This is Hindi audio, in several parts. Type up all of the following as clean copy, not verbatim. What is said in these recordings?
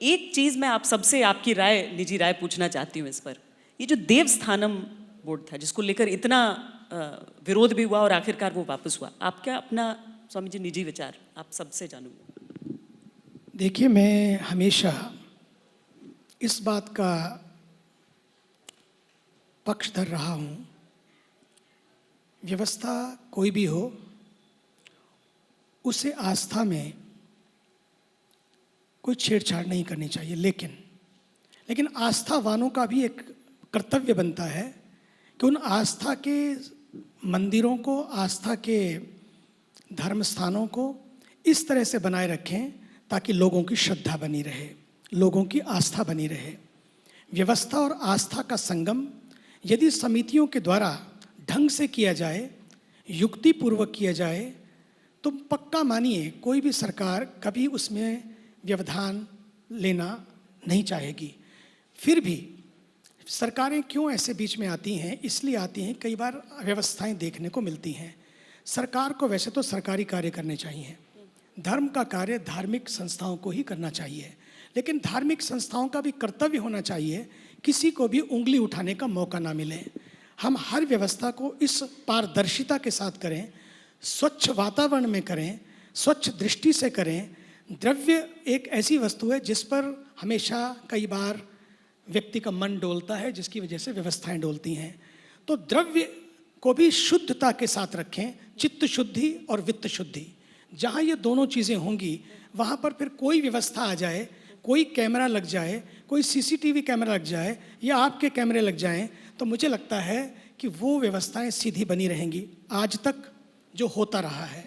एक चीज मैं आप सबसे आपकी राय, निजी राय पूछना चाहती हूँ इस पर। ये जो देवस्थानम बोर्ड था जिसको लेकर इतना विरोध भी हुआ और आखिरकार वो वापस हुआ, आप क्या अपना स्वामी जी निजी विचार आप सबसे जानूंगा। देखिए, मैं हमेशा इस बात का पक्ष धर रहा हूँ, व्यवस्था कोई भी हो उसे आस्था में कोई छेड़छाड़ नहीं करनी चाहिए, लेकिन आस्थावानों का भी एक कर्तव्य बनता है कि उन आस्था के मंदिरों को, आस्था के धर्म स्थानों को इस तरह से बनाए रखें ताकि लोगों की श्रद्धा बनी रहे, लोगों की आस्था बनी रहे। व्यवस्था और आस्था का संगम यदि समितियों के द्वारा ढंग से किया जाए, युक्तिपूर्वक किया जाए, तो पक्का मानिए कोई भी सरकार कभी उसमें व्यवधान लेना नहीं चाहेगी। फिर भी सरकारें क्यों ऐसे बीच में आती हैं? इसलिए आती हैं, कई बार अव्यवस्थाएं देखने को मिलती हैं। सरकार को वैसे तो सरकारी कार्य करने चाहिए, धर्म का कार्य धार्मिक संस्थाओं को ही करना चाहिए, लेकिन धार्मिक संस्थाओं का भी कर्तव्य होना चाहिए किसी को भी उंगली उठाने का मौका ना मिले। हम हर व्यवस्था को इस पारदर्शिता के साथ करें, स्वच्छ वातावरण में करें, स्वच्छ दृष्टि से करें। द्रव्य एक ऐसी वस्तु है जिस पर हमेशा कई बार व्यक्ति का मन डोलता है, जिसकी वजह से व्यवस्थाएं डोलती हैं। तो द्रव्य को भी शुद्धता के साथ रखें, चित्त शुद्धि और वित्त शुद्धि। जहाँ ये दोनों चीज़ें होंगी वहाँ पर फिर कोई व्यवस्था आ जाए, कोई कैमरा लग जाए, कोई सीसीटीवी कैमरा लग जाए या आपके कैमरे लग जाएं, तो मुझे लगता है कि वो व्यवस्थाएं सीधी बनी रहेंगी। आज तक जो होता रहा है,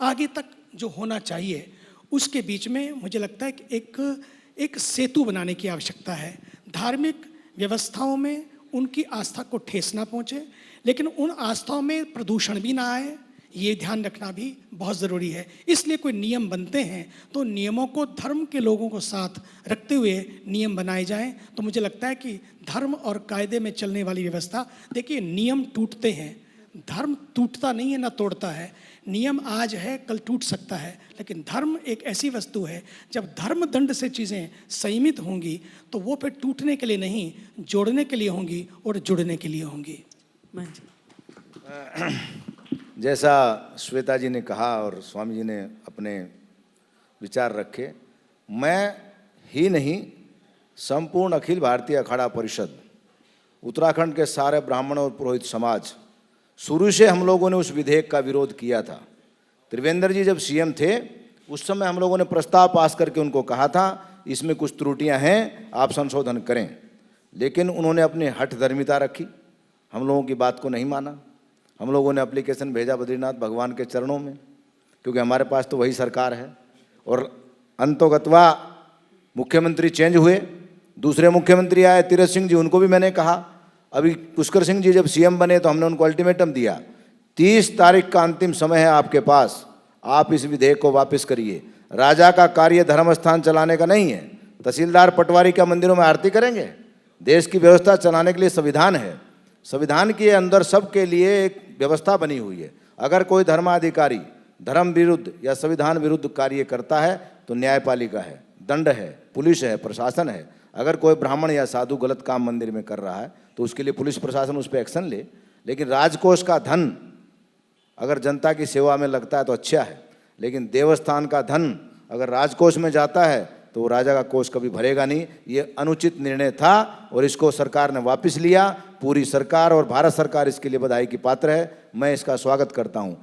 आगे तक जो होना चाहिए, उसके बीच में मुझे लगता है कि एक सेतु बनाने की आवश्यकता है। धार्मिक व्यवस्थाओं में उनकी आस्था को ठेस ना पहुँचे, लेकिन उन आस्थाओं में प्रदूषण भी ना आए, ये ध्यान रखना भी बहुत ज़रूरी है। इसलिए कोई नियम बनते हैं तो नियमों को धर्म के लोगों को साथ रखते हुए नियम बनाए जाएं। तो मुझे लगता है कि धर्म और कायदे में चलने वाली व्यवस्था, देखिए नियम टूटते हैं, धर्म टूटता नहीं है ना तोड़ता है। नियम आज है कल टूट सकता है, लेकिन धर्म एक ऐसी वस्तु है, जब धर्म दंड से चीज़ें संयमित होंगी तो वो फिर टूटने के लिए नहीं, जोड़ने के लिए होंगी और जुड़ने के लिए होंगी। जैसा श्वेता जी ने कहा और स्वामी जी ने अपने विचार रखे, मैं ही नहीं संपूर्ण अखिल भारतीय अखाड़ा परिषद, उत्तराखंड के सारे ब्राह्मण और पुरोहित समाज, शुरू से हम लोगों ने उस विधेयक का विरोध किया था। त्रिवेंद्र जी जब सीएम थे उस समय हम लोगों ने प्रस्ताव पास करके उनको कहा था इसमें कुछ त्रुटियां हैं, आप संशोधन करें, लेकिन उन्होंने अपनी हठधर्मिता रखी, हम लोगों की बात को नहीं माना। हम लोगों ने एप्लीकेशन भेजा बद्रीनाथ भगवान के चरणों में, क्योंकि हमारे पास तो वही सरकार है। और अंतोगत्वा मुख्यमंत्री चेंज हुए, दूसरे मुख्यमंत्री आए तीरथ सिंह जी, उनको भी मैंने कहा। अभी पुष्कर सिंह जी जब सीएम बने तो हमने उनको अल्टीमेटम दिया, 30 तारीख का अंतिम समय है आपके पास, आप इस विधेयक को वापस करिए। राजा का कार्य धर्म स्थान चलाने का नहीं है, तहसीलदार पटवारी क्या मंदिरों में आरती करेंगे? देश की व्यवस्था चलाने के लिए संविधान है, संविधान के अंदर सबके लिए एक व्यवस्था बनी हुई है। अगर कोई धर्माधिकारी धर्म विरुद्ध या संविधान विरुद्ध कार्य करता है तो न्यायपालिका है, दंड है, पुलिस है, प्रशासन है। अगर कोई ब्राह्मण या साधु गलत काम मंदिर में कर रहा है तो उसके लिए पुलिस प्रशासन उस पर एक्शन ले। लेकिन राजकोष का धन अगर जनता की सेवा में लगता है तो अच्छा है, लेकिन देवस्थान का धन अगर राजकोष में जाता है तो वो राजा का कोष कभी भरेगा नहीं। ये अनुचित निर्णय था और इसको सरकार ने वापस लिया। पूरी सरकार और भारत सरकार इसके लिए बधाई की पात्र है, मैं इसका स्वागत करता हूँ।